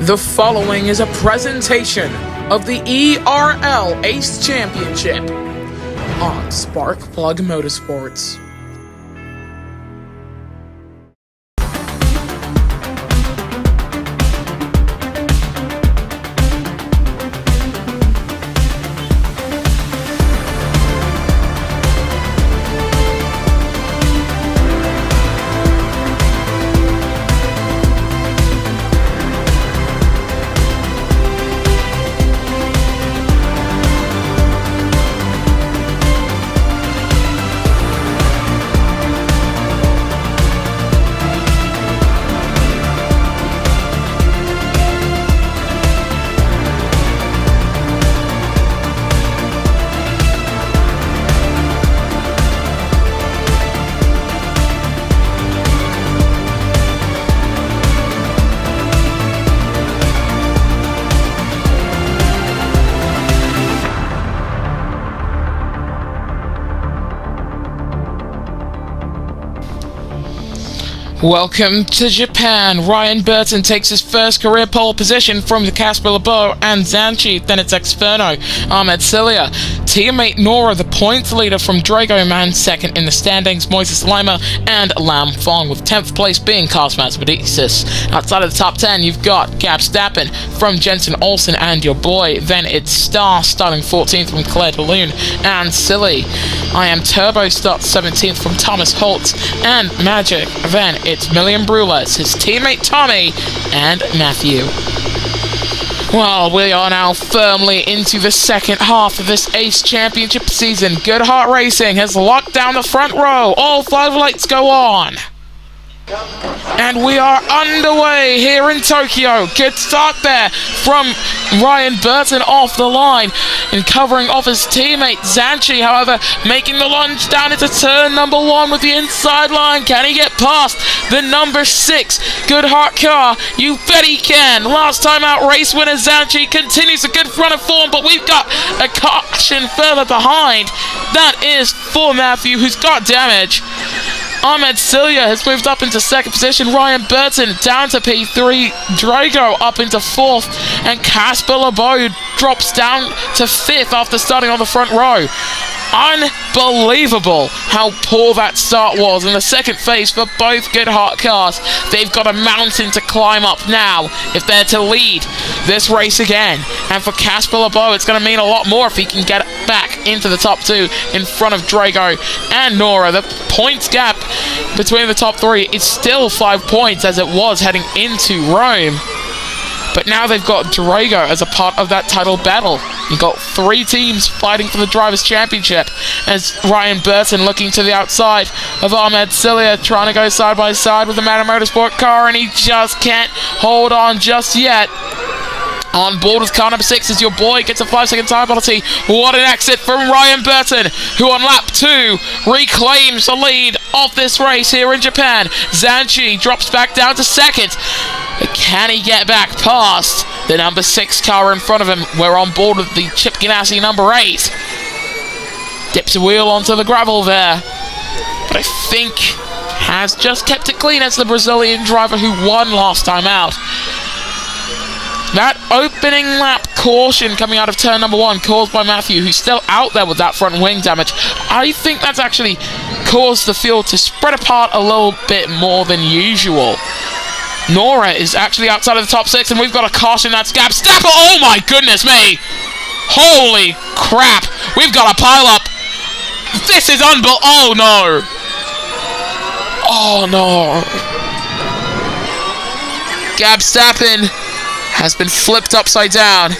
The following is a presentation of the ERL Ace Championship on Sparkplug Motorsports. Welcome to Japan. Ryan Burton takes his first career pole position from the Casper Lebo and Zanchi. Then it's Exferno, Ahmed Cilia. Teammate Nora, the points leader from Drago Man, second in the standings, Moises Lima and Lam Fong, with 10th place being Cosmas Medicis. Outside of the top 10, you've got Gab Stappen from Jensen Olsen and your boy. Then it's Star starting 14th from Claire DeLune and Silly. I Am Turbo starts 17th from Thomas Holtz and Magic. Then it's Million Brules, his teammate Tommy, and Matthew. Well, we are now firmly into the second half of this Ace Championship season. Goodheart Racing has locked down the front row. All 5 lights go on. And we are underway here in Tokyo. Good start there from Ryan Burton off the line and covering off his teammate Zanchi, however, making the lunge down into turn number 1 with the inside line. Can he get past the number 6 Goodheart car? You bet he can. Last time out race winner Zanchi continues a good run of form, but we've got a caution further behind. That is for Matthew, who's got damage. Ahmed Cilia has moved up into second position. Ryan Burton down to P3. Drago up into 4th. And Casper Lebo drops down to 5th after starting on the front row. Unbelievable how poor that start was in the second phase for both Goodheart cars. They've got a mountain to climb up now if they're to lead this race again. And for Casper Lebo, it's going to mean a lot more if he can get back into the top 2 in front of Drago and Nora. The points gap between the top 3 is still 5 points as it was heading into Rome. But now they've got Drago as a part of that title battle. You've got 3 teams fighting for the Drivers' Championship as Ryan Burton looking to the outside of Ahmed Cilia, trying to go side by side with the Man of Motorsport car, and he just can't hold on just yet. On board with car number 6 is your boy, gets a 5-second time penalty. What an exit from Ryan Burton, who on lap 2 reclaims the lead of this race here in Japan. Zanchi drops back down to 2nd. But can he get back past the number 6 car in front of him? We're on board with the Chip Ganassi number 8. Dips a wheel onto the gravel there. But I think has just kept it clean as the Brazilian driver who won last time out. That opening lap caution coming out of turn number 1 caused by Matthew, who's still out there with that front wing damage. I think that's actually caused the field to spread apart a little bit more than usual. Nora is actually outside of the top 6, and we've got a caution that's Gab Stappen. Oh my goodness me! Holy crap! We've got a pile up. This is unbelievable. Oh no! Oh no! Gab Stappen has been flipped upside down.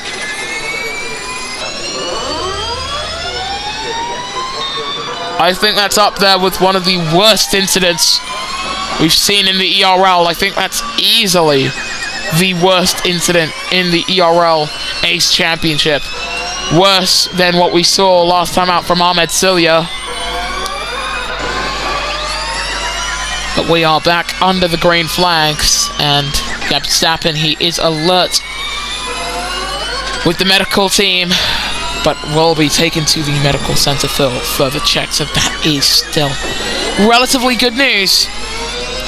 I think that's up there with one of the worst incidents we've seen in the ERL. I think that's easily the worst incident in the ERL Ace Championship. Worse than what we saw last time out from Ahmed Cilia. But we are back under the green flags, and Gab Stappen, he is alert with the medical team, but will be taken to the medical center for further checks, so that is still relatively good news.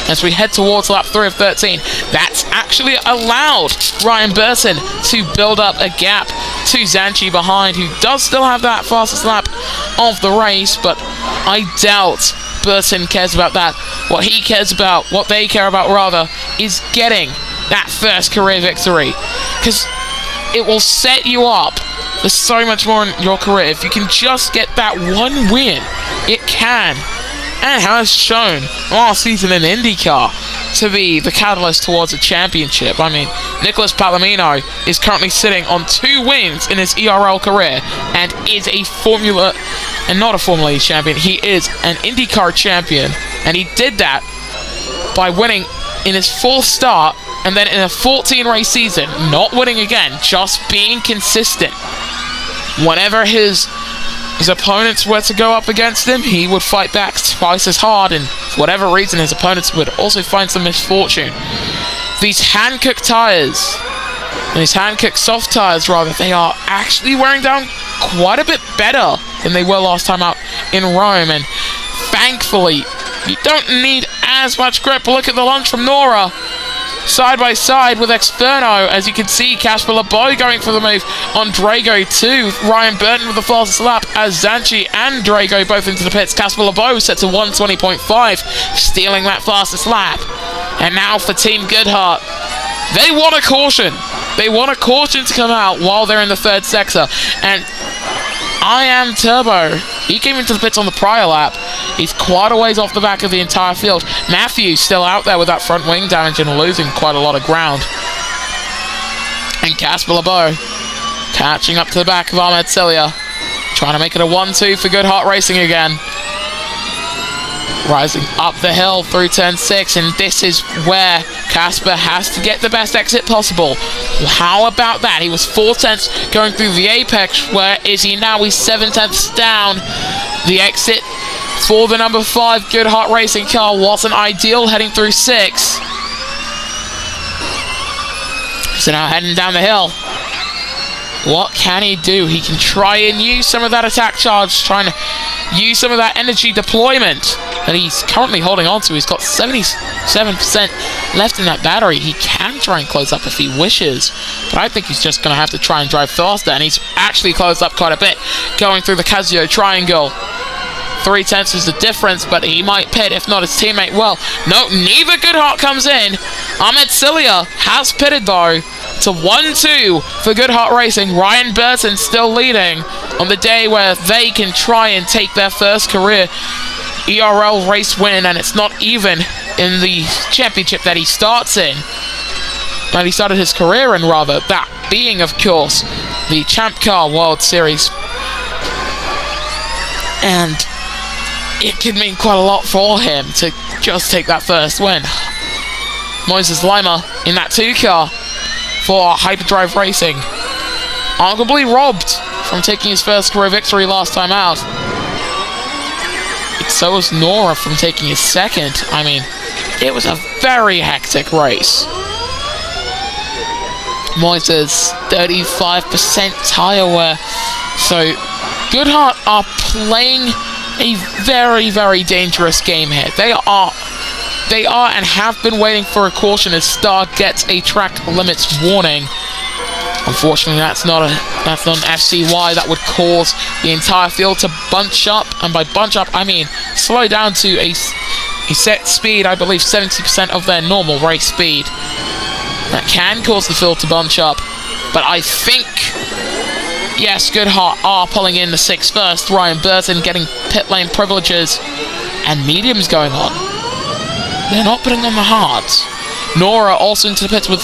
as we head towards lap 3 of 13. That's actually allowed Ryan Burton to build up a gap to Zanchi behind, who does still have that fastest lap of the race, but I doubt Burton cares about that. What he cares about, what they care about rather, is getting that first career victory, because it will set you up for so much more in your career. If you can just get that one win, it can, and has shown last season in IndyCar, to be the catalyst towards a championship. I mean, Nicholas Palomino is currently sitting on 2 wins in his ERL career and is a Formula, and not a Formula E champion, he is an IndyCar champion, and he did that by winning in his 4th start, and then in a 14 race season, not winning again, just being consistent. Whenever his opponents were to go up against him, he would fight back twice as hard, and for whatever reason his opponents would also find some misfortune. These hand-cooked tires, these hand-cooked soft tires rather, they are actually wearing down quite a bit better than they were last time out in Rome, and thankfully you don't need as much grip. Look at the lunge from Nora, side by side with Exferno. As you can see, Casper LeBeau going for the move on Drago too. Ryan Burton with the fastest lap as Zanchi and Drago both into the pits. Casper LeBeau set to 120.5, stealing that fastest lap. And now for Team Goodhart, they want a caution. They want a caution to come out while they're in the 3rd sector. And I Am Turbo, he came into the pits on the prior lap. He's quite a ways off the back of the entire field. Matthews still out there with that front wing damage and losing quite a lot of ground. And Casper LeBeau catching up to the back of Ahmed Celia, trying to make it a 1-2 for Goodhart Racing again. Rising up the hill through turn 6, and this is where Casper has to get the best exit possible. How about that? He was 4/10 going through the apex. Where is he now? He's 7/10 down. The exit for the number 5 Goodhart Racing car wasn't ideal, heading through 6. So now heading down the hill. What can he do? He can try and use some of that attack charge, trying to use some of that energy deployment that he's currently holding on to. He's got 77% left in that battery. He can try and close up if he wishes, but I think he's just going to have to try and drive faster, and he's actually closed up quite a bit, going through the Casio triangle. 3/10 is the difference, but he might pit, if not his teammate. Well, no, neither Goodhart comes in. Ahmed Celia has pitted though, to 1-2 for Goodhart Racing. Ryan Burton still leading on the day where they can try and take their first career ERL race win, and it's not even in the championship that he starts in, that he started his career in rather, that being of course the Champ Car World Series. And it could mean quite a lot for him to just take that first win. Moises Lima in that 2 car for Hyperdrive Racing, arguably robbed from taking his first career victory last time out. So was Nora from taking his 2nd. I mean, it was a very hectic race. Moises 35% tire wear. So Goodhart are playing a very, very dangerous game here. They are and have been waiting for a caution as Star gets a track limits warning. Unfortunately, that's not an FCY. That would cause the entire field to bunch up, and by bunch up I mean slow down to a set speed, I believe 70% of their normal race speed. That can cause the field to bunch up, but I think, yes, Goodhart are pulling in the 6 first. Ryan Burton getting pit lane privileges, and mediums going on. They're not putting on the hards. Nora also into the pits with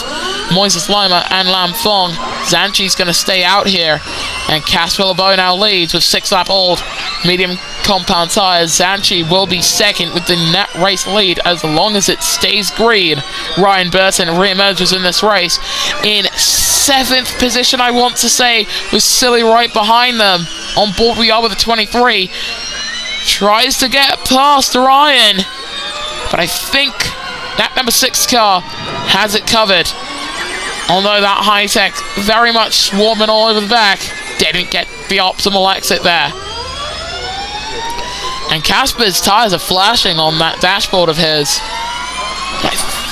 Moises Lima and Lam Fong. Zanchi's going to stay out here, and Casper LeBeau now leads with 6-lap old medium compound tires. Zanchi will be 2nd with the net race lead as long as it stays green. Ryan Burton re-emerges in this race in 7th position, I want to say, with Silly right behind them. On board we are with the 23. Tries to get past Ryan, but I think that number 6 car has it covered. Although that high-tech very much swarming all over the back, didn't get the optimal exit there. And Casper's tyres are flashing on that dashboard of his.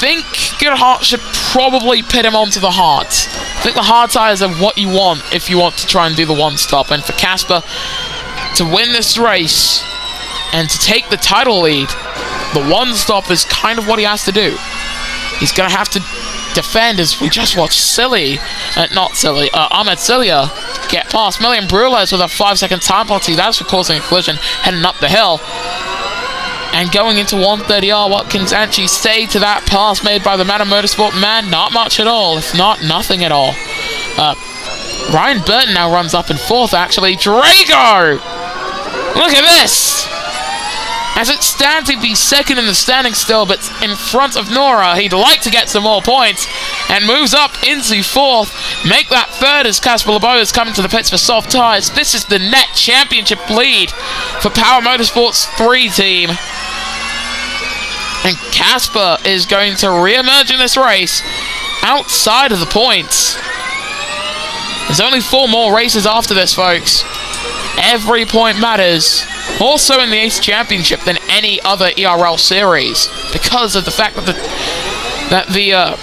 think Goodhart should probably pit him onto the hards. I think the hard tires are what you want if you want to try and do the one-stop. And for Casper to win this race and to take the title lead, the one-stop is kind of what he has to do. He's going to have to defend, as we just watched Ahmed Cilia get past Million Brulers with a 5-second time penalty. That's for causing a collision heading up the hill. And going into 130R, what can Zanchi say to that pass made by the Man of Motorsport man? Not much at all, if not nothing at all. Ryan Burton now runs up in 4th, actually. Drago! Look at this! As it stands, he'd be 2nd in the standing still, but in front of Nora. He'd like to get some more points and moves up into 4th. Make that 3rd as Casper LeBeau is coming to the pits for soft tyres. This is the net championship lead for Power Motorsports 3 team. And Casper is going to re-emerge in this race outside of the points. There's only 4 more races after this, folks. Every point matters. Also in the Ace Championship than any other ERL series, because of the fact that the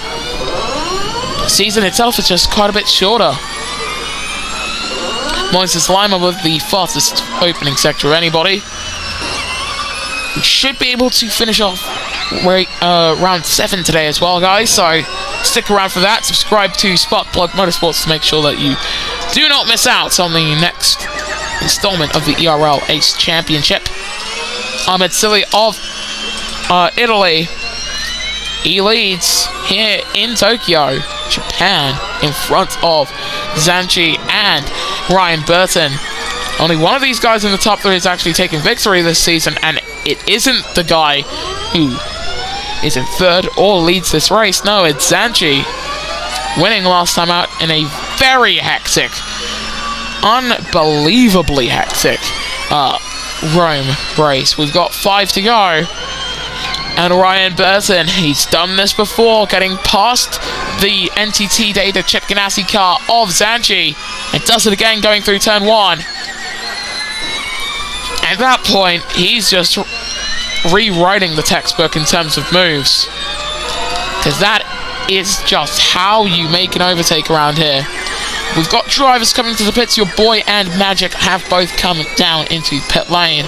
season itself is just quite a bit shorter. Moises Lima with the fastest opening sector of anybody. We should be able to finish off round 7 today as well, guys, so stick around for that. Subscribe to Sparkplug Motorsports to make sure that you do not miss out on the next installment of the ERL Ace Championship. Ahmed Cilia of Italy, he leads here in Tokyo, Japan, in front of Zanchi and Ryan Burton. Only one of these guys in the top 3 is actually taking victory this season, and it isn't the guy who is in 3rd or leads this race. No, it's Zanchi, winning last time out in a very hectic, unbelievably hectic Rome race. We've got 5 to go, and Ryan Burton, he's done this before, getting past the NTT Data Chip Ganassi car of Zanchi, and does it again going through turn 1. At that point, he's just rewriting the textbook in terms of moves, because that is just how you make an overtake around here. We've got drivers coming to the pits. Your boy and Magic have both come down into pit lane.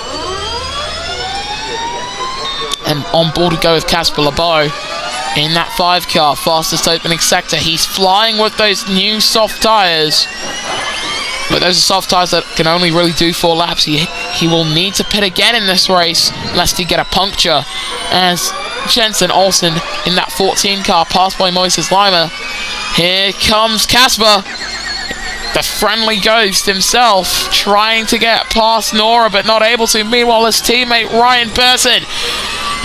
And on board we go with Casper LeBeau in that 5 car, fastest opening sector. He's flying with those new soft tyres. But those are soft tyres that can only really do 4 laps. He will need to pit again in this race, lest he get a puncture. As Jensen Olsen in that 14 car, passed by Moises Lima. Here comes Casper, the friendly ghost himself, trying to get past Nora, but not able to. Meanwhile, his teammate Ryan Burton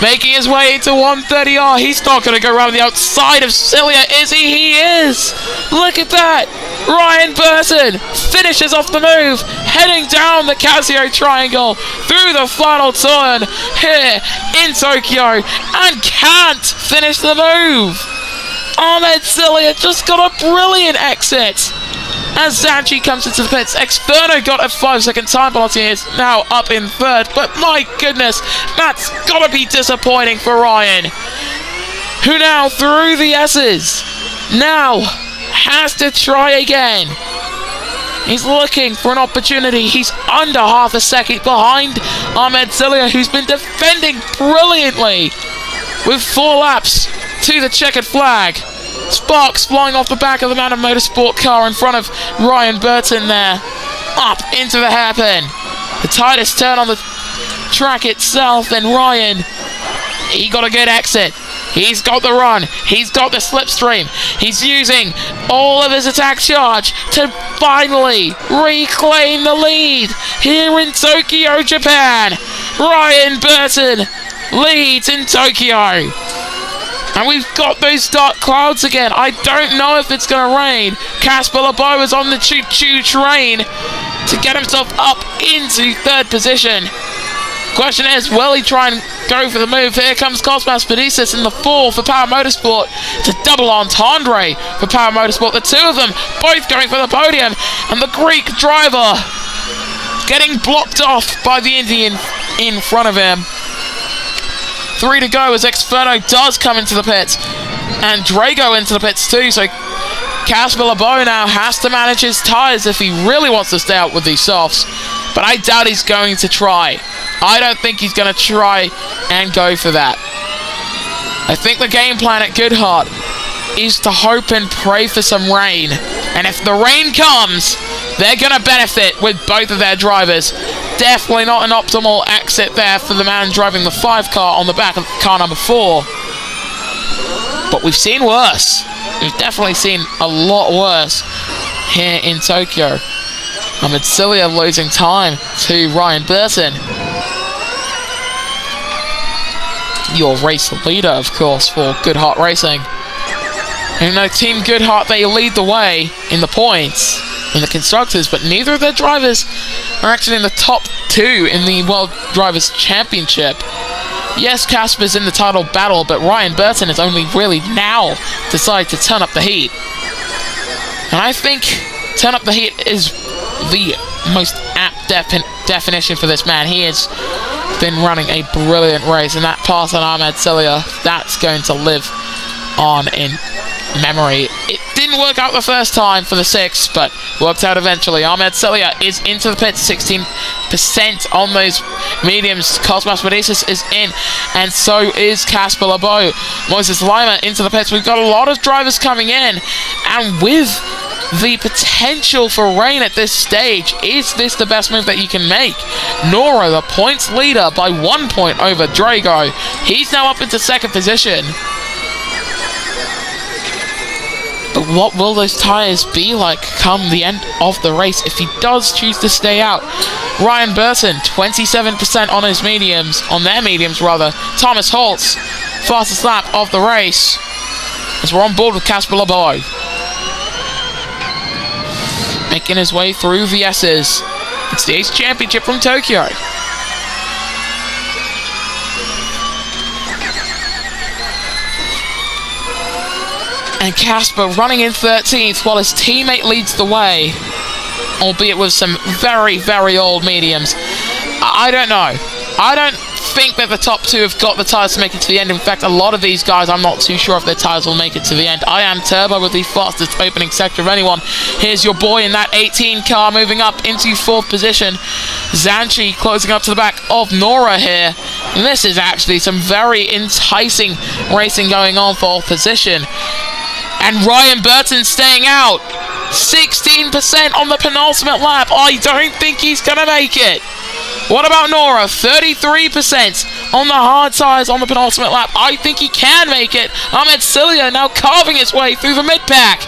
making his way into 130R. He's not going to go around the outside of Cilia, is he? He is! Look at that! Ryan Burton finishes off the move, heading down the Casio Triangle through the final turn here in Tokyo, and can't finish the move. Ahmed Cilia just got a brilliant exit. As Zanchi comes into the pits, Exferno got a 5-second time penalty, is now up in 3rd, but my goodness, that's gotta be disappointing for Ryan, who now, through the S's, now has to try again. He's looking for an opportunity. He's under half a second behind Ahmed Cilia, who's been defending brilliantly with 4 laps to the checkered flag. Sparks flying off the back of the Man of Motorsport car in front of Ryan Burton there. Up into the hairpin. The tightest turn on the track itself, and Ryan, he got a good exit. He's got the run. He's got the slipstream. He's using all of his attack charge to finally reclaim the lead here in Tokyo, Japan. Ryan Burton leads in Tokyo. And we've got those dark clouds again. I don't know if it's going to rain. Casper LeBeau is on the choo-choo train to get himself up into 3rd position. Question is, will he try and go for the move? Here comes Cosmas Pedisis in the 4 for Power Motorsport to double entendre for Power Motorsport. The 2 of them both going for the podium, and the Greek driver getting blocked off by the Indian in front of him. 3 to go as Exferno does come into the pits. And Drago into the pits too, so Casper LeBeau now has to manage his tyres if he really wants to stay out with these softs. But I doubt he's going to try. I don't think he's going to try and go for that. I think the game plan at Goodhart is to hope and pray for some rain. And if the rain comes, they're going to benefit with both of their drivers. Definitely not an optimal exit there for the man driving the 5 car on the back of car number 4. But we've seen worse. We've definitely seen a lot worse here in Tokyo. Ahmed Cilia losing time to Ryan Burton. Your race leader, of course, for Goodhart Racing. And Team Goodhart, they lead the way in the points in the Constructors, but neither of their drivers are actually in the top 2 in the World Drivers' Championship. Yes, Casper's in the title battle, but Ryan Burton has only really now decided to turn up the heat. And I think turn up the heat is the most apt definition for this man. He has been running a brilliant race, and that pass on Ahmed Cilia, that's going to live on in memory. It didn't work out the first time for the 6, but worked out eventually. Ahmed Cilia is into the pits, 16% on those mediums. Cosmas Medicis is in, and so is Casper LeBeau. Moses Lima into the pits. We've got a lot of drivers coming in, and with the potential for rain at this stage, is this the best move that you can make? Nora, the points leader, by 1 point over Drago. He's now up into 2nd position. But what will those tyres be like come the end of the race if he does choose to stay out? Ryan Burton, 27% on his mediums, on their mediums rather. Thomas Holtz, fastest lap of the race, as we're on board with Casper LeBeau. Making his way through the S's. It's the Ace Championship from Tokyo. And Casper running in 13th while his teammate leads the way, albeit with some very, very old mediums. I don't know. I don't think that the top 2 have got the tyres to make it to the end. In fact, a lot of these guys, I'm not too sure if their tyres will make it to the end. I am Turbo with the fastest opening sector of anyone. Here's your boy in that 18 car moving up into 4th position. Zanchi closing up to the back of Nora here. And this is actually some very enticing racing going on for 4th position. And Ryan Burton staying out. 16% on the penultimate lap. I don't think he's going to make it. What about Nora? 33% on the hard tyres on the penultimate lap. I think he can make it. Ahmed Cilia now carving his way through the mid-pack.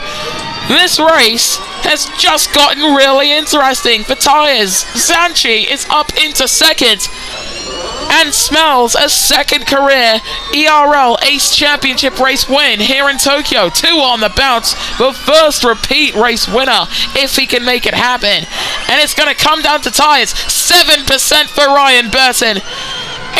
This race has just gotten really interesting for tyres. Zanchi is up into 2nd. And smells a 2nd career ERL Ace Championship race win here in Tokyo. 2 on the bounce, the first repeat race winner, if he can make it happen. And it's going to come down to tyres. 7% for Ryan Burton.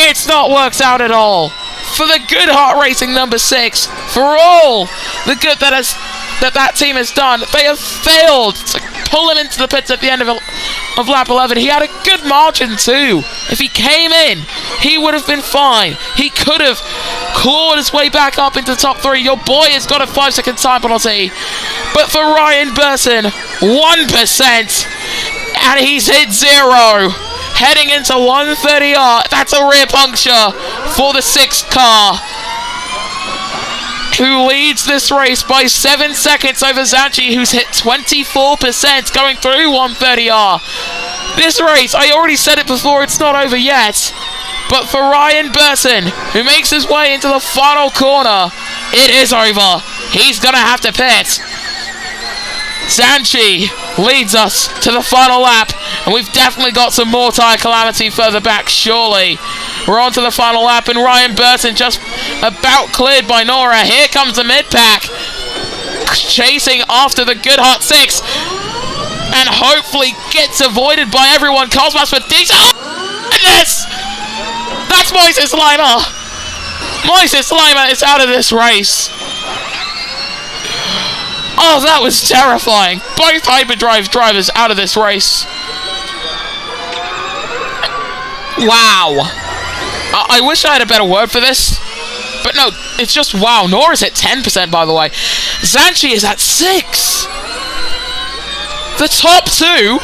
It's not worked out at all. For the Goodhart Racing number 6, for all the good that team has done, they have failed to pull him into the pits at the end of lap 11. He had a good margin too. If he came in, he would have been fine. He could have clawed his way back up into the top 3. Your boy has got a 5-second time penalty. But for Ryan Burton, 1%. And he's hit 0. Heading into 130R. That's a rear puncture for the 6th car, who leads this race by 7 seconds over Zanchi, who's hit 24% going through 130R. This race, I already said it before, it's not over yet. But for Ryan Burton, who makes his way into the final corner, it is over. He's going to have to pit. Zanchi leads us to the final lap, and we've definitely got some more tyre calamity further back, surely. We're on to the final lap, and Ryan Burton just about cleared by Nora. Here comes the mid-pack, chasing after the Goodhart 6, and hopefully gets avoided by everyone. Cosmas Medicis. Oh, goodness! That's Moises Lima. Moises Lima is out of this race. Oh, that was terrifying. Both Hyperdrive drivers out of this race. Wow. I wish I had a better word for this. But no, it's just, wow, Nora's at 10%, by the way. Zanchi is at 6. The top two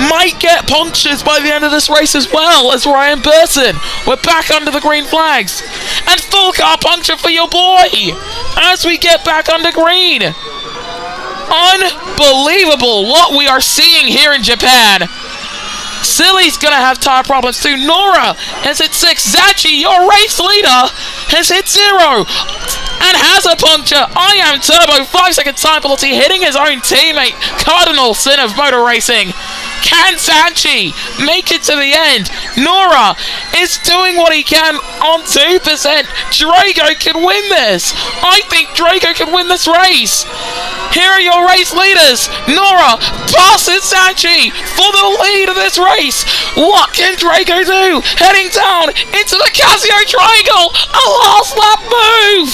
might get punctures by the end of this race as well as Ryan Burton. We're back under the green flags. And full car puncture for your boy as we get back under green. Unbelievable what we are seeing here in Japan. Silly's gonna have tire problems too. Nora has hit 6. Zachi, your race leader, has hit 0 and has a puncture. I am Turbo, 5-second time penalty, hitting his own teammate. Cardinal sin of motor racing. Can Zachi make it to the end? Nora is doing what he can on 2%. Drago can win this. I think Drago can win this race. Here are your race leaders. Nora passes Zachi for the lead of this race. What can Drago do? Heading down into the Casio triangle. A last lap move.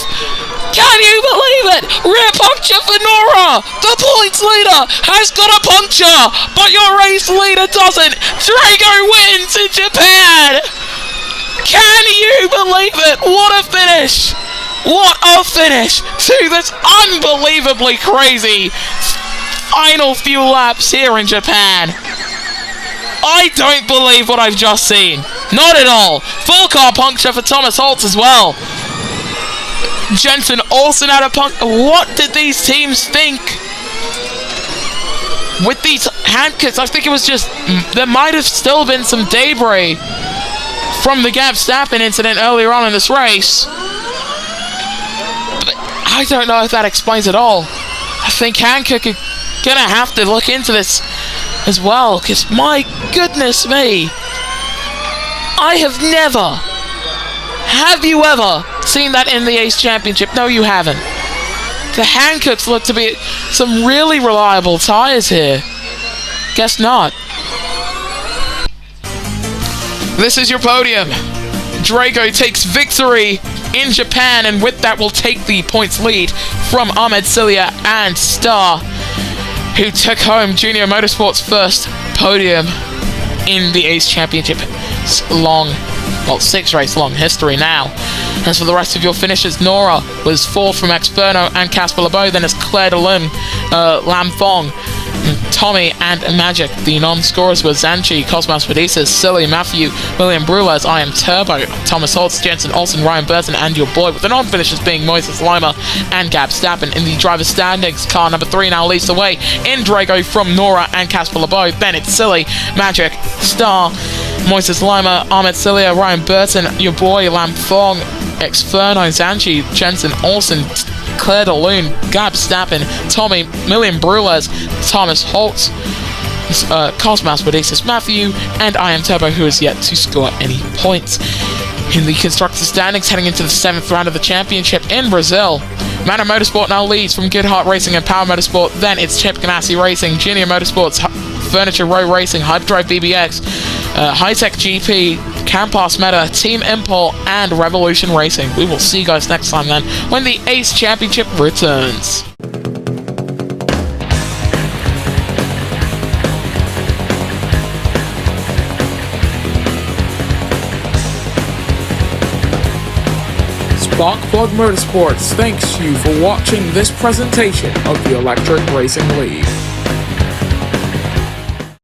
Can you believe it? Rear puncture for Nora. The points leader has got a puncture, but your race leader doesn't. Drago wins in Japan. Can you believe it? What a finish. What a finish to this unbelievably crazy final few laps here in Japan. I don't believe what I've just seen. Not at all. Full car puncture for Thomas Holtz as well. Jensen Olsen had a puncture. What did these teams think? With these hand kits, I think it was just, there might have still been some debris from the Gab Stappen incident earlier on in this race. But I don't know if that explains it all. I think Hancock are gonna have to look into this as well, because my goodness me, I have never, have you ever seen that in the Ace Championship? No, you haven't. The Hancocks look to be some really reliable tires here. Guess not. This is your podium. Drago takes victory in Japan, and with that will take the points lead from Ahmed Cilia and Star, who took home Junior Motorsports' first podium in the Ace Championship. Long, well, 6-race long history now. As for the rest of your finishes, Nora was 4th from Exferno and Casper LeBeau, then it's Claire de Lune, Lam Fong, Tommy and Magic. The non-scorers were Zanchi, Cosmos Pedisis, Silly, Matthew, William Brulers, I Am Turbo, Thomas Holtz, Jensen Olsen, Ryan Burton and your boy, with the non-finishers being Moises Lima and Gab Stappen. In the driver's standings, car number 3 now leads the way in Drago from Nora and Casper LeBeau. Then it's Silly, Magic, Star, Moises Lima, Ahmed Cilia, Ryan Burton, your boy Lam Fong, Exferno, Zanchi, Jensen Olsen, Claire de Lune, Gab Stappen, Tommy, Million Brulers, Thomas Holtz, Cosmos Pedisis, Matthew, and I Am Turbo, who is yet to score any points. In the constructor standings, heading into the 7th round of the championship in Brazil, Manor Motorsport now leads from Goodhart Racing and Power Motorsport. Then it's Chip Ganassi Racing, Junior Motorsports, Furniture Row Racing, Hyperdrive BBX, High-Tech GP, Campass Meta, Team Impol, and Revolution Racing. We will see you guys next time then, when the Ace Championship returns. Sparkplug Motorsports thanks you for watching this presentation of the Electric Racing League.